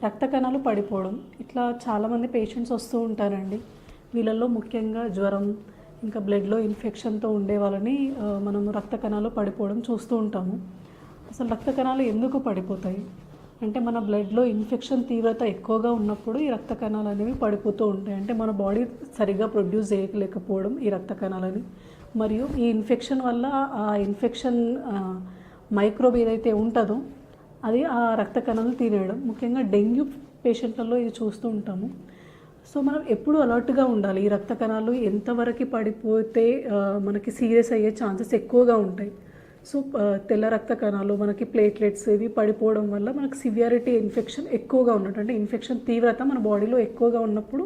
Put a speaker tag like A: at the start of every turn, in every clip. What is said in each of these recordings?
A: రక్త కణాలు పడిపోవడం, ఇట్లా చాలామంది పేషెంట్స్ వస్తూ ఉంటారండి. వీళ్ళల్లో ముఖ్యంగా జ్వరం, ఇంకా బ్లడ్లో ఇన్ఫెక్షన్తో ఉండే వాళ్ళని మనము రక్త కణాలు పడిపోవడం చూస్తూ ఉంటాము. అసలు రక్త కణాలు ఎందుకు పడిపోతాయి అంటే, మన బ్లడ్లో ఇన్ఫెక్షన్ తీవ్రత ఎక్కువగా ఉన్నప్పుడు ఈ రక్త కణాలు అనేవి పడిపోతూ ఉంటాయి. అంటే మన బాడీ సరిగ్గా ప్రొడ్యూస్ చేయలేకపోవడం ఈ రక్త కణాలని, మరియు ఈ ఇన్ఫెక్షన్ వల్ల ఆ ఇన్ఫెక్షన్ మైక్రోబ్ ఏదైతే ఉంటుందో అది ఆ రక్త కణాలను తినేయడం. ముఖ్యంగా డెంగ్యూ పేషెంట్లలో ఇది చూస్తూ ఉంటాము. సో మనం ఎప్పుడు అలర్ట్గా ఉండాలి. ఈ రక్త కణాలు ఎంతవరకు పడిపోతే మనకి సీరియస్ అయ్యే ఛాన్సెస్ ఎక్కువగా ఉంటాయి. సో తెల్ల రక్త కణాలు, మనకి ప్లేట్లెట్స్ ఇవి పడిపోవడం వల్ల మనకు సివియారిటీ ఇన్ఫెక్షన్ ఎక్కువగా ఉన్నట్టు, అంటే ఇన్ఫెక్షన్ తీవ్రత మన బాడీలో ఎక్కువగా ఉన్నప్పుడు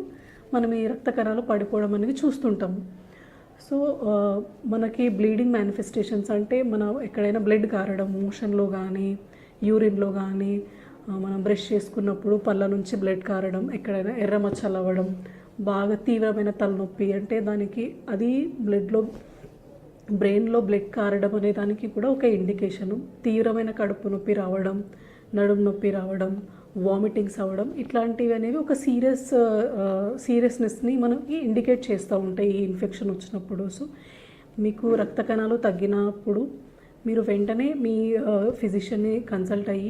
A: మనం ఈ రక్త కణాలు పడిపోవడం అనేది చూస్తుంటాము. సో మనకి బ్లీడింగ్ మేనిఫెస్టేషన్స్ అంటే మనం ఎక్కడైనా బ్లడ్ కారడం, మోషన్లో కానీ యూరిన్లో కానీ, మనం బ్రష్ చేసుకున్నప్పుడు పళ్ళ నుంచి బ్లడ్ కారడం, ఎక్కడైనా ఎర్ర మచ్చలు అవ్వడం, బాగా తీవ్రమైన తలనొప్పి, అంటే దానికి అది బ్రెయిన్లో బ్లడ్ కారడం అనే దానికి కూడా ఒక ఇండికేషను. తీవ్రమైన కడుపు నొప్పి రావడం, నడుము నొప్పి రావడం, వామిటింగ్స్ అవ్వడం, ఇట్లాంటివి అనేవి ఒక సీరియస్నెస్ని మనకి ఇండికేట్ చేస్తూ ఉంటాయి ఈ ఇన్ఫెక్షన్ వచ్చినప్పుడు. సో మీకు రక్త కణాలు తగ్గినప్పుడు మీరు వెంటనే మీ ఫిజిషియన్ని కన్సల్ట్ అయ్యి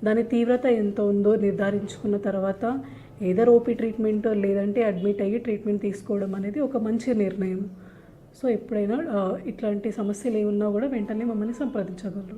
A: దాని తీవ్రత ఎంత ఉందో నిర్ధారించుకున్న తర్వాత ఏదర్ ఓపీ ట్రీట్మెంట్ లేదంటే అడ్మిట్ అయ్యి ట్రీట్మెంట్ తీసుకోవడం అనేది ఒక మంచి నిర్ణయం. సో ఎప్పుడైనా ఇట్లాంటి సమస్యలు ఏమున్నా కూడా వెంటనే మమ్మల్ని సంప్రదించగలరు.